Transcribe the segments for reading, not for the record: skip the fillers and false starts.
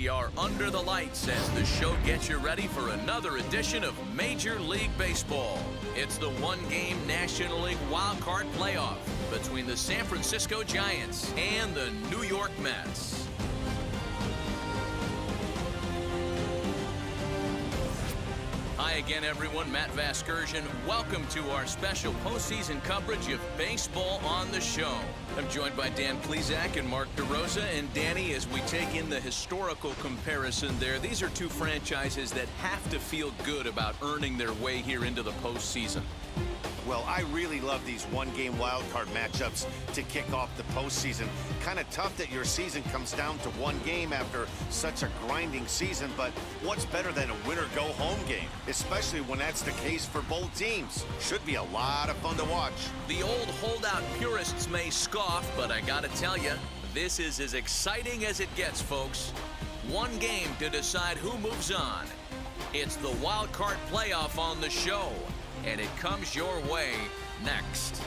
We are under the lights as the show gets you ready for another edition of Major League Baseball. It's the one-game National League Wild Card playoff between the San Francisco Giants and the New York Mets. Hi again, everyone. Matt Vasgersian. Welcome to our special postseason coverage of baseball on the show. I'm joined by Dan Plesac and Mark DeRosa. And Danny, as we take in the historical comparison there, these are two franchises that have to feel good about earning their way here into the postseason. Well, I really love these one-game wild card matchups to kick off the postseason. Kind of tough that your season comes down to one game after such a grinding season, but what's better than a winner-go-home game, especially when that's the case for both teams? Should be a lot of fun to watch. The old holdout purists may scoff, but I gotta tell you, this is as exciting as it gets, folks. One game to decide who moves on. It's the wild card playoff on the show. And it comes your way next.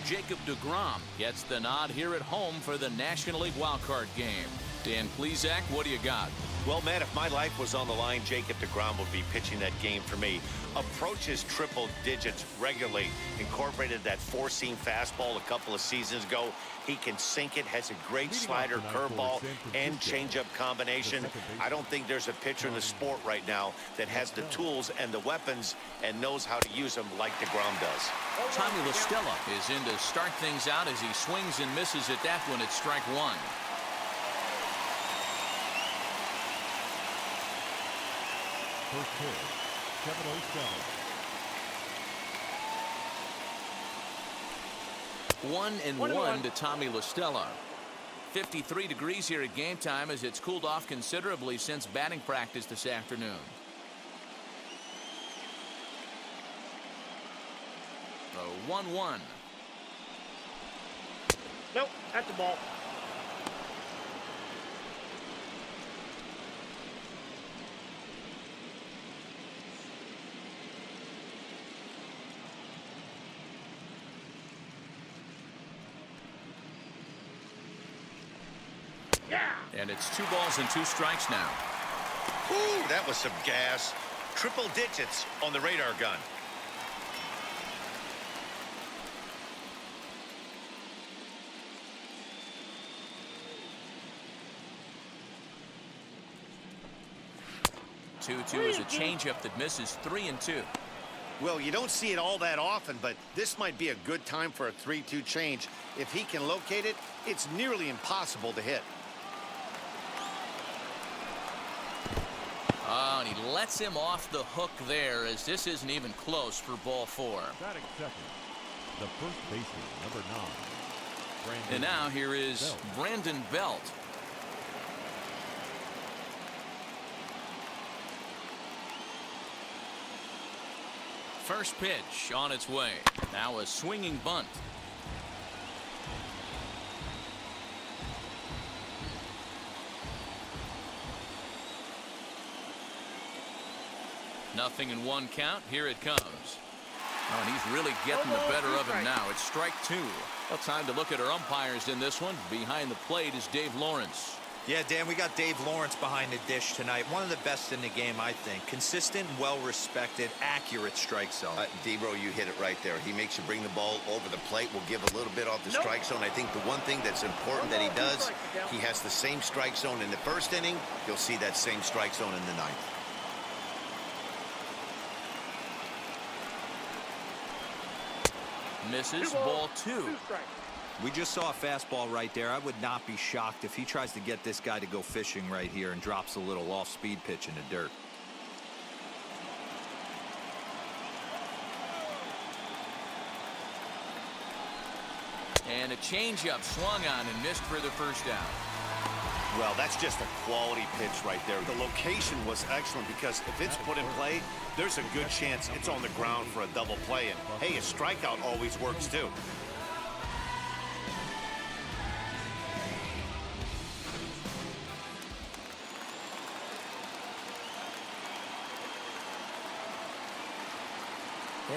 Jacob deGrom gets the nod here at home for the National League wildcard game. Dan Plesac, what do you got? Well, Matt, if my life was on the line, Jacob deGrom would be pitching that game for me. Approaches triple digits regularly. Incorporated that four-seam fastball a couple of seasons ago. He can sink it, has a great slider, curveball, and changeup combination. I don't think there's a pitcher in the sport right now that has the tools and the weapons and knows how to use them like deGrom does. Tommy La Stella is in to start things out as he swings and misses at that one at strike one. First pitch, 7:07. 1-1 to Tommy La Stella. 53 degrees here at game time as it's cooled off considerably since batting practice this afternoon. The 1-1. Nope, that's the ball. And it's 2 balls and 2 strikes now. Ooh, that was some gas. Triple digits on the radar gun. Two is a changeup that misses 3-2. Well, you don't see it all that often, but this might be a good time for a 3-2 change. If he can locate it, it's nearly impossible to hit. Oh, and he lets him off the hook there as this isn't even close for ball 4. Batting second, the first baseman, number 9. And now here is Brandon Belt. First pitch on its way. Now a swinging bunt. Nothing in 1 count. Here it comes. Oh, and he's really getting the better of him now. It's strike 2. Well, time to look at our umpires in this one. Behind the plate is Dave Lawrence. Yeah, Dan, we got Dave Lawrence behind the dish tonight. One of the best in the game, I think. Consistent, well-respected, accurate strike zone. D-Bro, you hit it right there. He makes you bring the ball over the plate. Will give a little bit off the strike zone. I think the one thing that's important that he does, he has the same strike zone in the first inning. You'll see that same strike zone in the 9th. Misses ball 2. We just saw a fastball right there. I would not be shocked if he tries to get this guy to go fishing right here and drops a little off-speed pitch in the dirt. And a changeup swung on and missed for the first down. Well, that's just a quality pitch right there. The location was excellent because if it's put in play, there's a good chance it's on the ground for a double play. And, hey, a strikeout always works, too.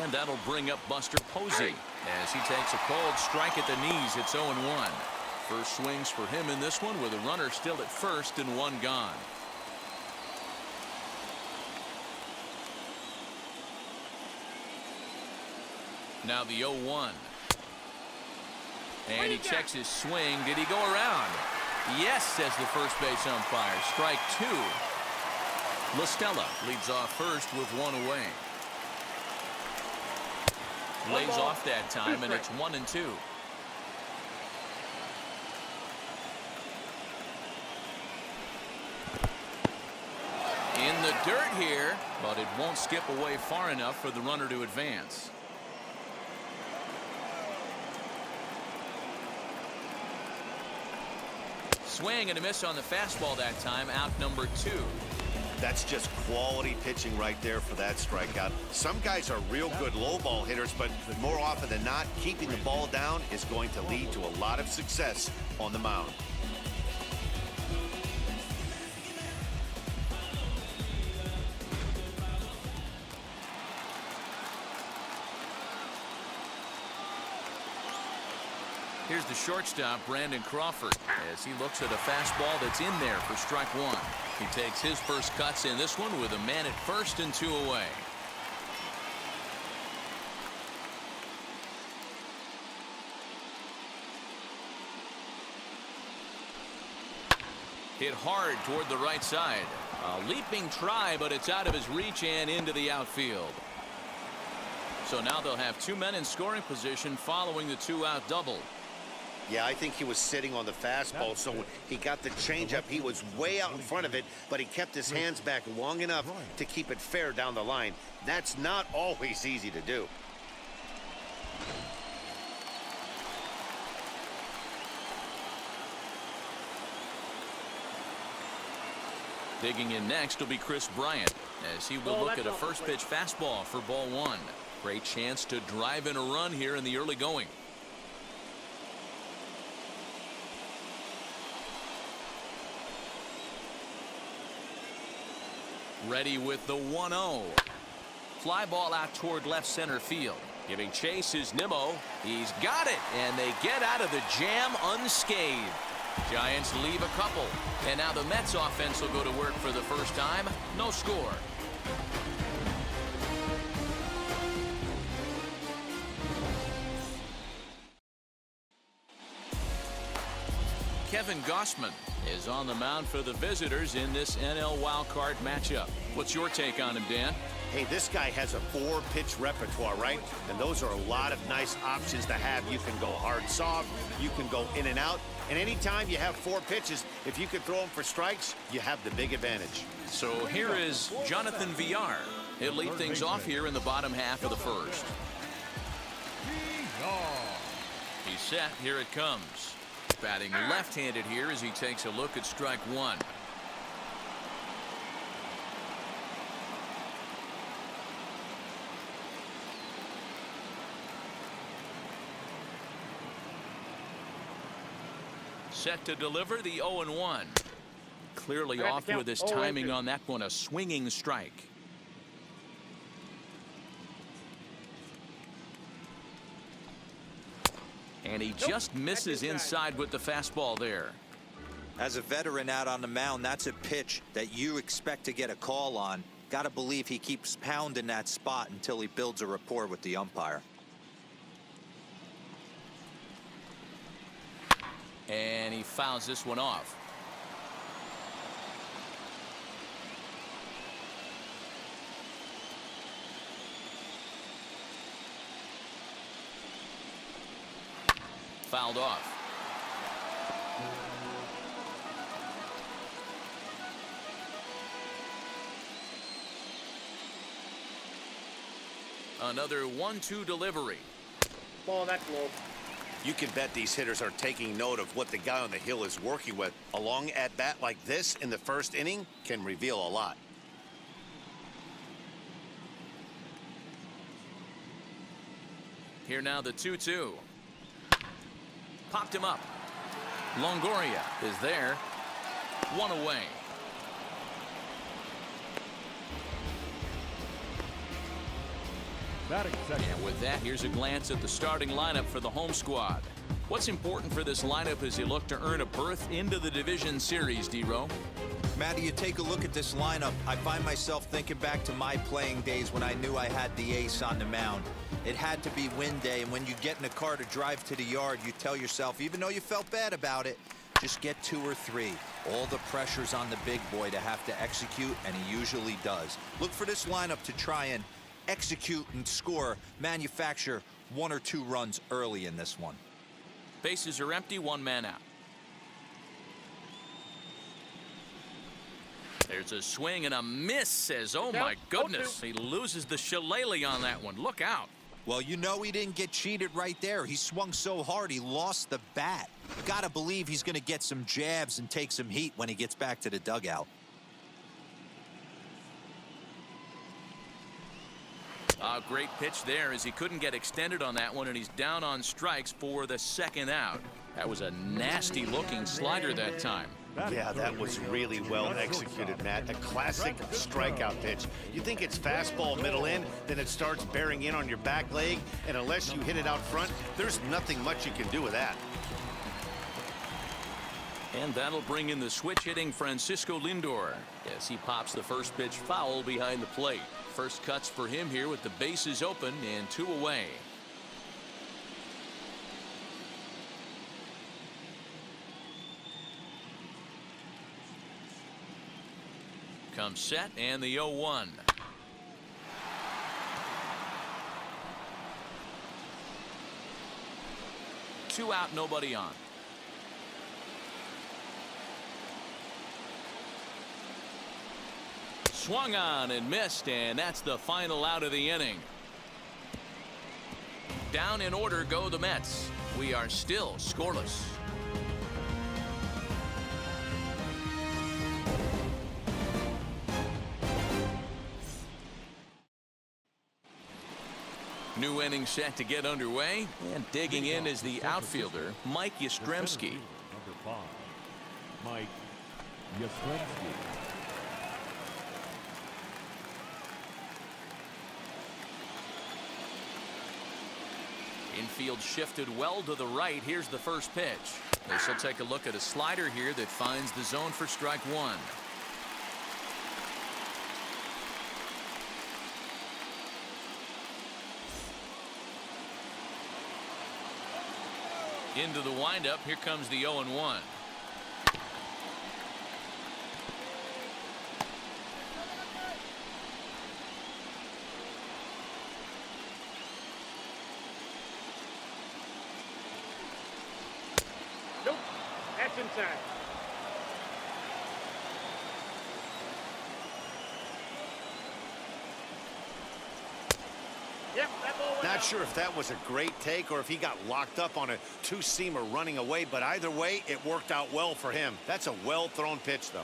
And that'll bring up Buster Posey as he takes a cold strike at the knees. It's 0-1. First swings for him in this one with a runner still at first and one gone. Now the 0-1. And he checks his swing. Did he go around? Yes, says the first base umpire. Strike two. LaStella leads off first with one away. Lays off that time, and it's 1-2. In the dirt here, but it won't skip away far enough for the runner to advance. Swing and a miss on the fastball that time. Out number 2. That's just quality pitching right there for that strikeout. Some guys are real good low ball hitters, but more often than not, keeping the ball down is going to lead to a lot of success on the mound. Here's the shortstop, Brandon Crawford, as he looks at a fastball that's in there for strike one. He takes his first cuts in this one with a man at first and 2 away. Hit hard toward the right side. A leaping try, but it's out of his reach and into the outfield. So now they'll have 2 men in scoring position following the 2-out double. Yeah, I think he was sitting on the fastball, so when he got the changeup, he was way out in front of it, but he kept his hands back long enough to keep it fair down the line. That's not always easy to do. Digging in next will be Chris Bryant, as he will look at a first pitch fastball for ball 1. Great chance to drive in a run here in the early going. Ready with the 1-0. Fly ball out toward left center field. Giving chase is Nimmo. He's got it, and they get out of the jam unscathed. Giants leave a couple, and now the Mets offense will go to work for the first time. No score. Kevin Gossman is on the mound for the visitors in this NL wildcard matchup. What's your take on him, Dan? Hey, this guy has a 4-pitch repertoire, right? And those are a lot of nice options to have. You can go hard, soft, you can go in and out. And anytime you have 4 pitches, if you can throw them for strikes, you have the big advantage. So here is Jonathan Villar. He'll lead things off here in the bottom half of the first. He's set. Here it comes. Batting left-handed here as he takes a look at strike 1. Set to deliver the 0-1. Clearly off with his timing on that one. A swinging strike. And he just misses inside with the fastball there. As a veteran out on the mound, that's a pitch that you expect to get a call on. Got to believe he keeps pounding that spot until he builds a rapport with the umpire. And he fouls this one off. Fouled off. Another 1-2 delivery. Ball, that's low. You can bet these hitters are taking note of what the guy on the hill is working with. A long at-bat like this in the first inning can reveal a lot. Here now the 2-2. Popped him up. Longoria is there. 1 away. Batting second. And with that, here's a glance at the starting lineup for the home squad. What's important for this lineup as you look to earn a berth into the division series, D-Row? Matty, you take a look at this lineup. I find myself thinking back to my playing days when I knew I had the ace on the mound. It had to be win day, and when you get in a car to drive to the yard, you tell yourself, even though you felt bad about it, just get 2 or 3. All the pressure's on the big boy to have to execute, and he usually does. Look for this lineup to try and execute and score, manufacture 1 or 2 runs early in this one. Bases are empty, 1 man out. There's a swing and a miss, says, oh my goodness. He loses the shillelagh on that one. Look out. Well, you know he didn't get cheated right there. He swung so hard, he lost the bat. Gotta believe he's gonna get some jabs and take some heat when he gets back to the dugout. A great pitch there as he couldn't get extended on that one, and he's down on strikes for the 2nd out. That was a nasty looking slider that time. Yeah, that was really well executed, Matt. A classic strikeout pitch. You think it's fastball middle in, then it starts bearing in on your back leg, and unless you hit it out front, there's nothing much you can do with that. And that'll bring in the switch hitting Francisco Lindor as he pops the first pitch foul behind the plate. First cuts for him here with the bases open and 2 away. Comes set and the 0-1. Two out, nobody on. Swung on and missed, and that's the final out of the inning. Down in order go the Mets. We are still scoreless. New inning set to get underway, and digging in is the outfielder, Mike Yastrzemski. Number 5, Mike Yastrzemski. Infield shifted well to the right. Here's the first pitch. This will take a look at a slider here that finds the zone for strike 1. Into the windup. Here comes the 0-1. Nope. That's inside. Yep, that ball went Not out. sure if that was a great take or if he got locked up on a 2-seamer running away, but either way, it worked out well for him. That's a well-thrown pitch, though.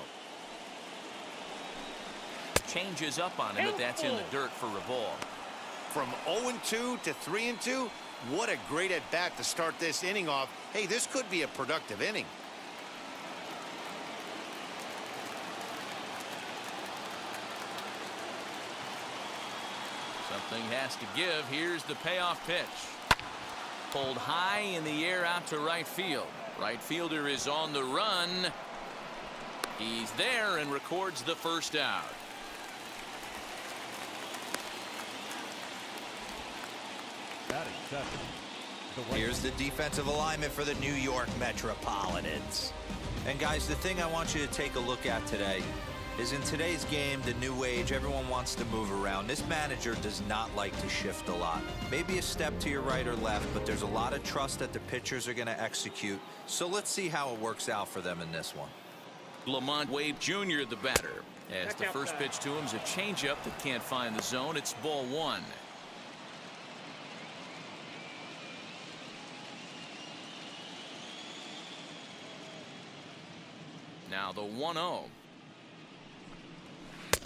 Changes up on him, but that's in the dirt for a ball. From 0-2 to 3-2, what a great at-bat to start this inning off. Hey, this could be a productive inning. Something has to give. Here's the payoff pitch. Pulled high in the air out to right field. Right fielder is on the run. He's there and records the first out. Batting 7. Here's the defensive alignment for the New York Metropolitans. And guys, the thing I want you to take a look at today is in today's game, the new age, everyone wants to move around. This manager does not like to shift a lot. Maybe a step to your right or left, but there's a lot of trust that the pitchers are going to execute. So let's see how it works out for them in this one. Lamont Wade Jr. the batter. As the first pitch to him is a changeup that can't find the zone. It's ball 1. Now the 1-0.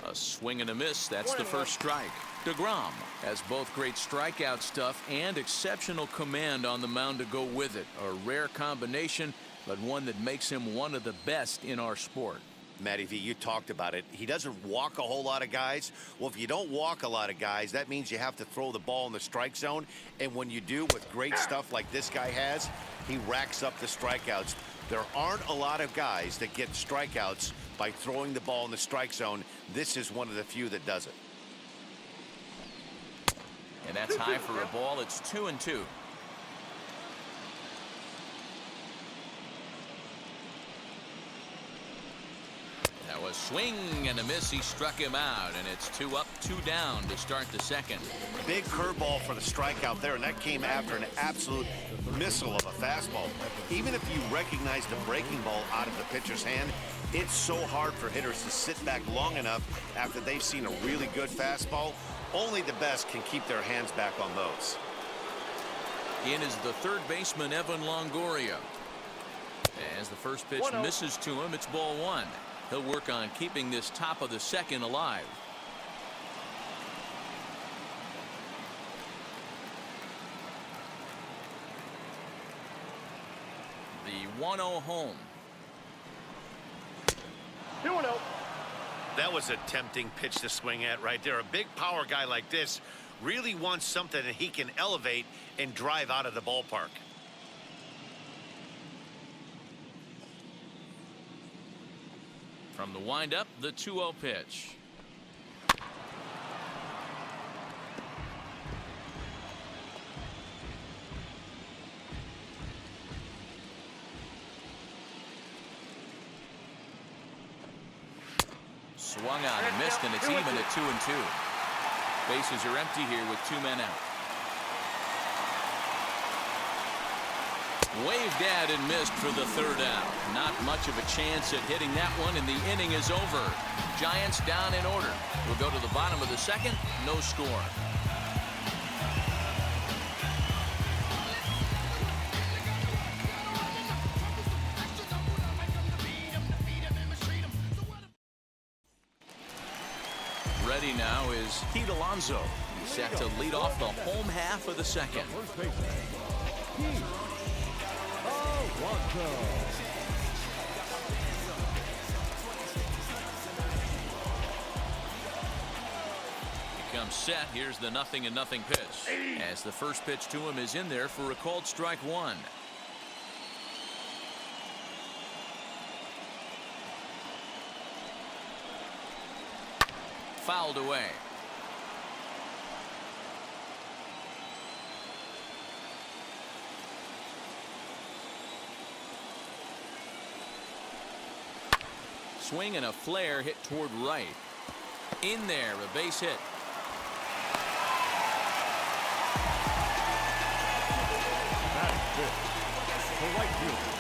A swing and a miss. That's the first strike. DeGrom has both great strikeout stuff and exceptional command on the mound to go with it. A rare combination, but one that makes him one of the best in our sport. Matty V, you talked about it. He doesn't walk a whole lot of guys. Well, if you don't walk a lot of guys, that means you have to throw the ball in the strike zone. And when you do, with great stuff like this guy has, he racks up the strikeouts. There aren't a lot of guys that get strikeouts by throwing the ball in the strike zone. This is one of the few that does it. And that's high for a ball. It's 2-2. That was swing and a miss. He struck him out, and it's 2 up, 2 down to start the second. Big curveball for the strikeout there, and that came after an absolute missile of a fastball. Even if you recognize the breaking ball out of the pitcher's hand, it's so hard for hitters to sit back long enough after they've seen a really good fastball. Only the best can keep their hands back on those. In is the third baseman, Evan Longoria. As the first pitch misses to him, it's ball 1. He'll work on keeping this top of the second alive. The 1-0 home. 2-0. That was a tempting pitch to swing at right there. A big power guy like this really wants something that he can elevate and drive out of the ballpark. From the windup, the 2-0 pitch. Swung on and missed, and it's even at 2-2. Bases are empty here with 2 men out. Waved at and missed for the third out. Not much of a chance at hitting that one, and the inning is over. Giants down in order. We'll go to the bottom of the second. No score. Ready now is Pete Alonso. He's set to lead off the home half of the second. First baseman, Pete Alonso. He comes set. Here's the 0-0 pitch. As the first pitch to him is in there for a called strike 1. Fouled away. Swing and a flare hit toward right. In there, a base hit. That's it. The right fielder,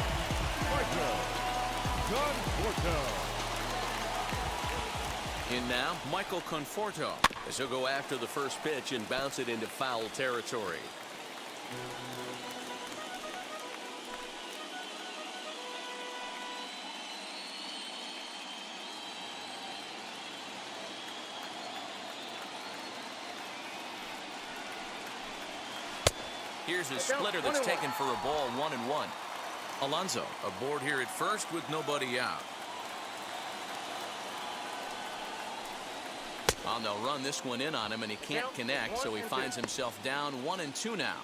John Porto. In now, Michael Conforto, as he'll go after the first pitch and bounce it into foul territory. Here's a splitter that's taken for a ball, 1-1. Alonso aboard here at first with nobody out. And they'll run this one in on him, and he can't connect, so he finds himself down 1-2 now.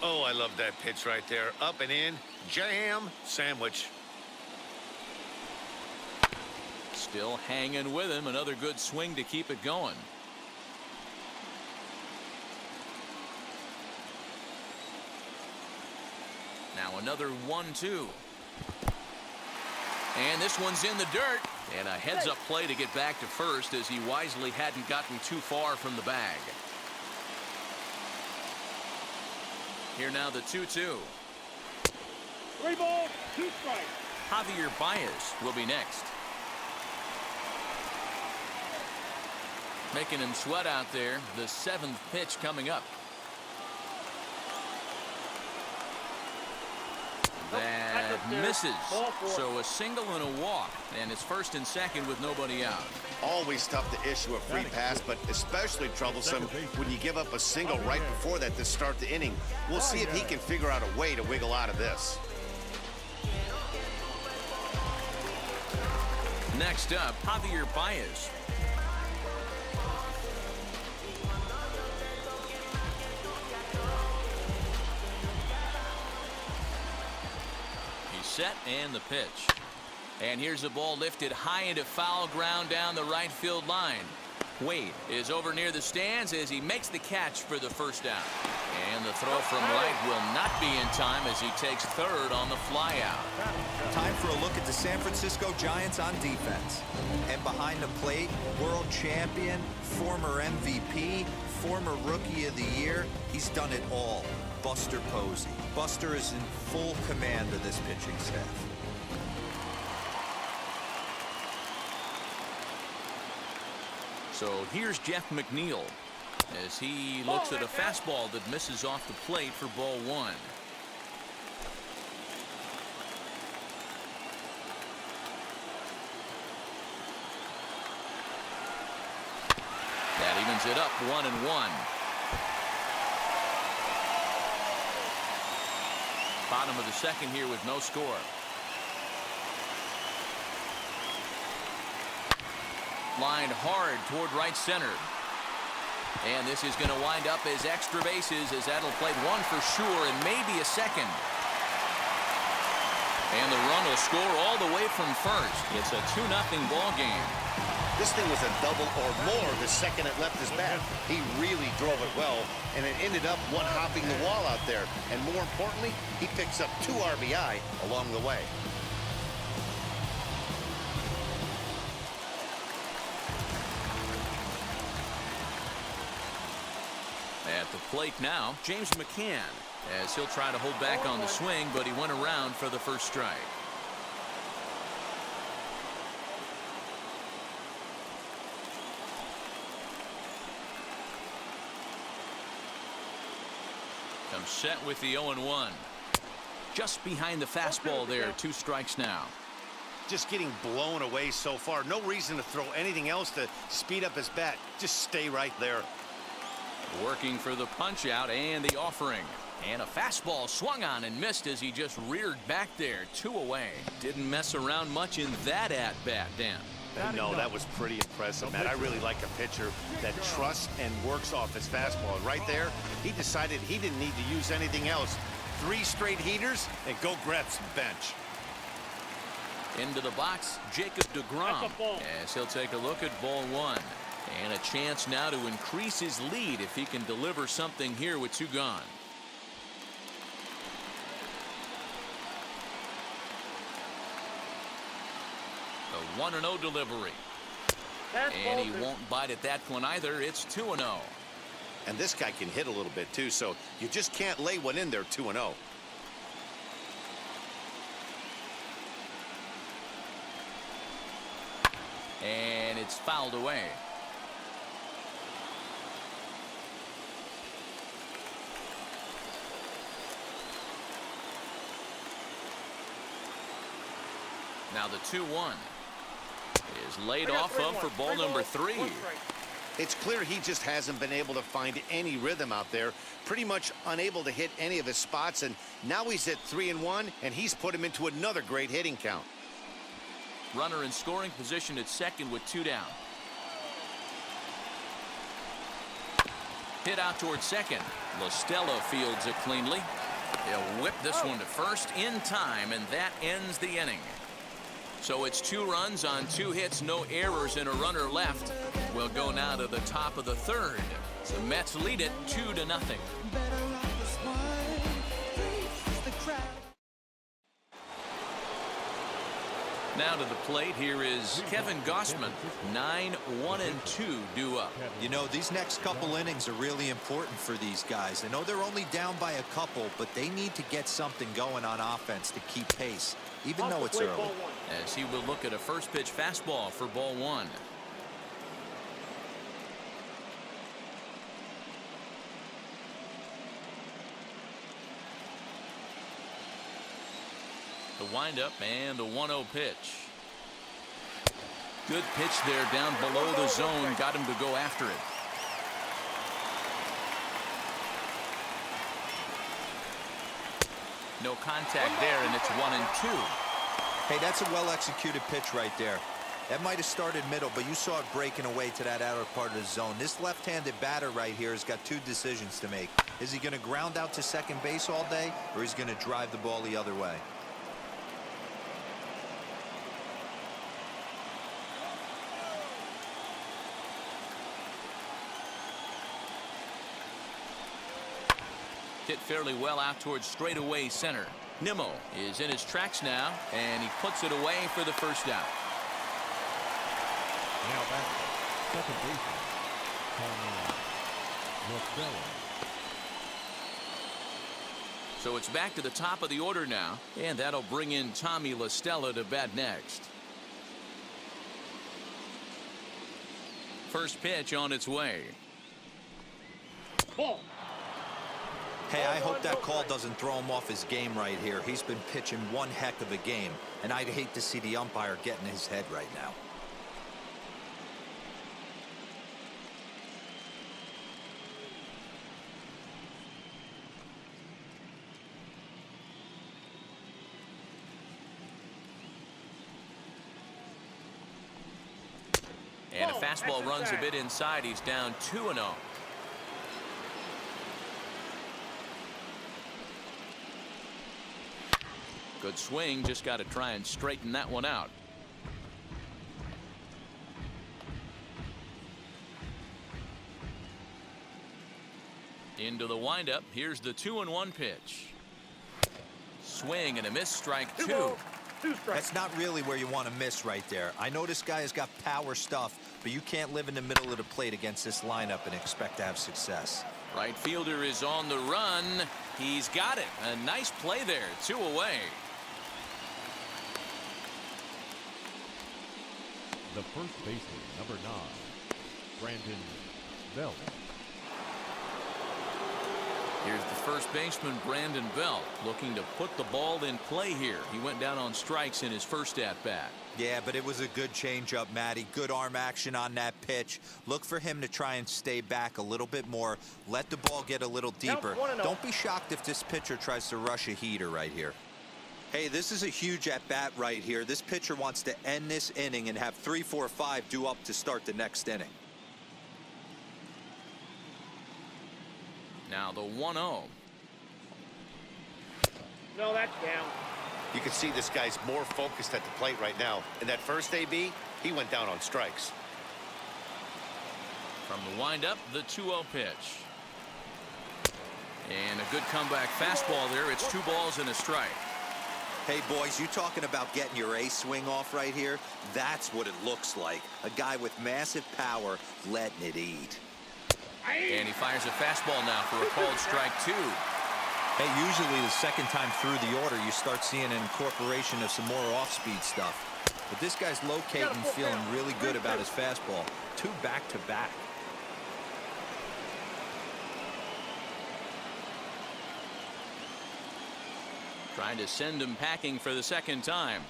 Oh, I love that pitch right there. Up and in, jam, sandwich. Still hanging with him. Another good swing to keep it going. Now another 1-2. And this one's in the dirt. And a heads-up play to get back to first, as he wisely hadn't gotten too far from the bag. Here now the 2-2. 3 balls, 2 strikes. Javier Baez will be next. Making him sweat out there. The 7th pitch coming up. That misses. So a single and a walk, and it's first and second with nobody out. Always tough to issue a free pass, but especially troublesome when you give up a single right before that to start the inning. We'll see if he can figure out a way to wiggle out of this. Next up, Javier Baez. He's set and the pitch. And here's the ball lifted high into foul ground down the right field line. Wade is over near the stands as he makes the catch for the first down. And the throw from right will not be in time as he takes third on the flyout. Time for a look at the San Francisco Giants on defense. And behind the plate, world champion, former MVP, former Rookie of the Year, he's done it all. Buster Posey. Buster is in full command of this pitching staff. So here's Jeff McNeil as he looks at a fastball that misses off the plate for ball one. That evens it up 1-1. Bottom of the second here with no score. Lined hard toward right center. And this is going to wind up as extra bases as that'll play one for sure and maybe a second. And the run will score all the way from first. It's a 2-0 ball game. This thing was a double or more the second it left his bat. He really drove it well, and it ended up one-hopping the wall out there. And more importantly, he picks up 2 RBI along the way. At the plate now, James McCann, as he'll try to hold back on the swing, but he went around for the first strike. Comes set with the 0-1. Just behind the fastball there, 2 strikes now. Just getting blown away so far. No reason to throw anything else to speed up his bat. Just stay right there. Working for the punch out and the offering. And a fastball swung on and missed as he just reared back there. 2 away. Didn't mess around much in that at-bat, Dan. No, that was pretty impressive, Matt. I really like a pitcher that trusts and works off his fastball. And right there, he decided he didn't need to use anything else. 3 straight heaters and go grab some bench. Into the box, Jacob deGrom, as he'll take a look at ball 1. And a chance now to increase his lead if he can deliver something here with 2 gone. The 1-0 delivery. And he won't bite at that one either. It's 2-0. And this guy can hit a little bit too, so you just can't lay one in there 2-0. And it's fouled away. Now the 2-1 is laid off of for ball number 3. It's clear he just hasn't been able to find any rhythm out there. Pretty much unable to hit any of his spots, and now he's at 3-1, and he's put him into another great hitting count. Runner in scoring position at second with 2 down. Hit out towards second. LaStella fields it cleanly. He'll whip this one to first in time, and that ends the inning. So it's 2 runs on 2 hits, no errors, and a runner left. We'll go now to the top of the 3rd. The Mets lead it 2-0. Now to the plate, here is Kevin Gausman. 9-1-2 due up. You know, these next couple innings are really important for these guys. I know they're only down by a couple, but they need to get something going on offense to keep pace, even though it's early. As he will look at a first pitch fastball for ball 1. The windup and the 1-0 pitch. Good pitch there down below the zone. Got him to go after it. No contact there, and it's 1-2. Hey, that's a well-executed pitch right there. That might have started middle, but you saw it breaking away to that outer part of the zone. This left-handed batter right here has got two decisions to make. Is he going to ground out to second base all day, or is he going to drive the ball the other way? Hit fairly well out towards straightaway center. Nimmo is in his tracks now, and he puts it away for the first out. Now back, second baseman, Tommy Lostella. So it's back to the top of the order now, and that'll bring in Tommy Lostella to bat next. First pitch on its way. Ball. Hey, I hope that call doesn't throw him off his game right here. He's been pitching one heck of a game, and I'd hate to see the umpire get in his head right now. And a fastball runs a bit inside. He's down 2-0. Good swing, just got to try and straighten that one out. Into the windup. Here's the 2-1 pitch. Swing and a miss, strike two. That's not really where you want to miss right there. I know this guy has got power stuff, but you can't live in the middle of the plate against this lineup and expect to have success. Right fielder is on the run. He's got it. A nice play there. 2 away. The first baseman, number 9, Brandon Belt. Here's the first baseman, Brandon Belt, looking to put the ball in play here. He went down on strikes in his first at-bat. Yeah, but it was a good changeup, Matty. Good arm action on that pitch. Look for him to try and stay back a little bit more. Let the ball get a little deeper. Don't be shocked if this pitcher tries to rush a heater right here. Hey, this is a huge at-bat right here. This pitcher wants to end this inning and have 3, 4, 5 due up to start the next inning. Now the 1-0. No, that's down. You can see this guy's more focused at the plate right now. In that first AB, he went down on strikes. From the windup, the 2-0 pitch. And a good comeback fastball there. It's 2 balls and a strike. Hey, boys, you talking about getting your ace swing off right here? That's what it looks like. A guy with massive power letting it eat. And he fires a fastball now for a called strike 2. Hey, usually the second time through the order, you start seeing an incorporation of some more off-speed stuff. But this guy's locating, feeling really good about his fastball. 2 back-to-back. Trying to send him packing for the second time.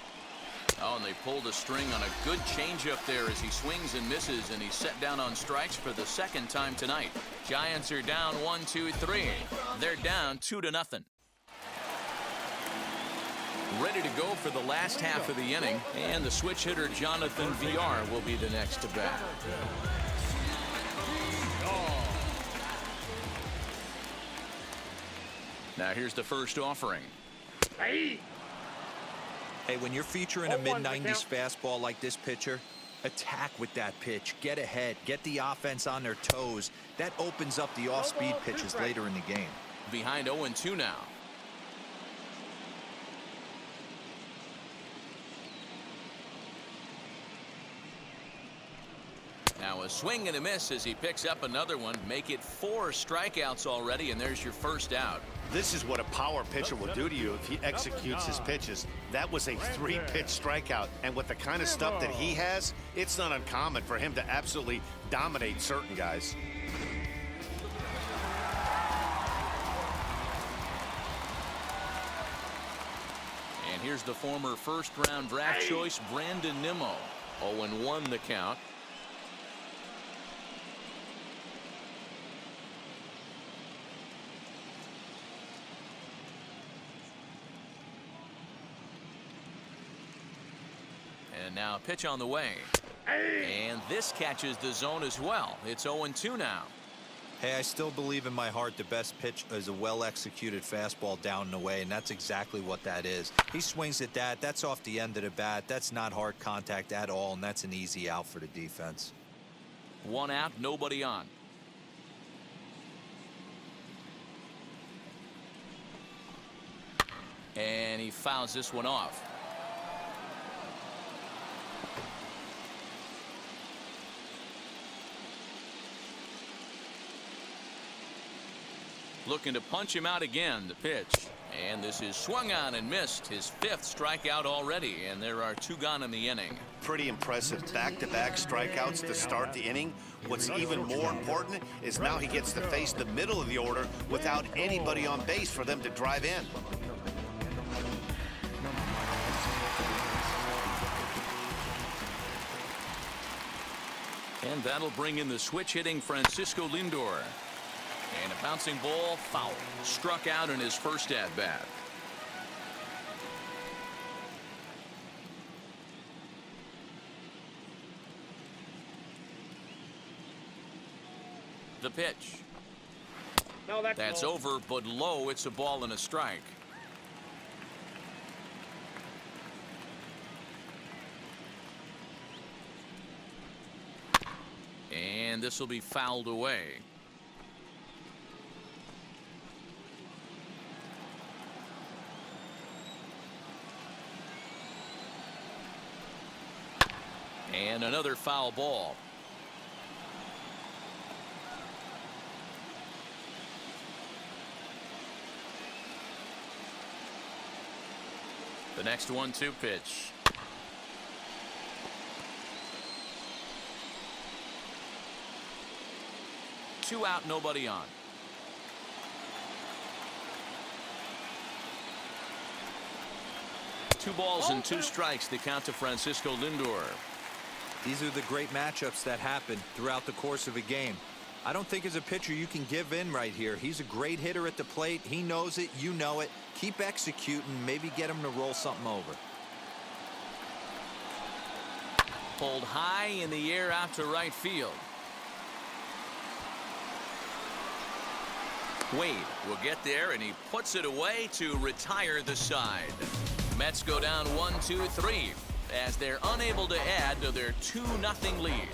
Oh, and they pulled a string on a good changeup there as he swings and misses, and he's set down on strikes for the second time tonight. Giants are down 1-2-3. They're down 2-0. Ready to go for the last half of the inning, and the switch hitter Jonathan VR will be the next to bat. Now here's the first offering. Hey, when you're featuring a mid-90s fastball like this pitcher, attack with that pitch. Get ahead. Get the offense on their toes. That opens up the off-speed pitches later in the game. Behind 0-2 now. Now a swing and a miss as he picks up another one. Make it 4 strikeouts already, and there's your first out. This is what a power pitcher will do to you if he executes his pitches. That was a 3-pitch strikeout, and with the kind of stuff that he has, it's not uncommon for him to absolutely dominate certain guys. And here's the former first-round draft choice, Brandon Nimmo. 0-1 the count. And now pitch on the way. And this catches the zone as well. It's 0-2 now. Hey, I still believe in my heart the best pitch is a well-executed fastball down and away, and that's exactly what that is. He swings at that. That's off the end of the bat. That's not hard contact at all, and that's an easy out for the defense. 1 out, nobody on. And he fouls this one off. Looking to punch him out again. The pitch. And this is swung on and missed. His 5th strikeout already. And there are 2 gone in the inning. Pretty impressive back-to-back strikeouts to start the inning. What's even more important is now he gets to face the middle of the order without anybody on base for them to drive in. And that'll bring in the switch-hitting Francisco Lindor. And a bouncing ball, foul. Struck out in his first at-bat. The pitch. No, That's low. over, but low. It's a ball and a strike. And this will be fouled away. And another foul ball. The next 1-2 pitch. Two out, nobody on. Two balls and 2 strikes. The count to Francisco Lindor. These are the great matchups that happen throughout the course of a game. I don't think as a pitcher you can give in right here. He's a great hitter at the plate. He knows it. You know it. Keep executing. Maybe get him to roll something over. Pulled high in the air out to right field. Wade will get there, and he puts it away to retire the side. Mets go down 1-2-3 as they're unable to add to their 2-0 lead.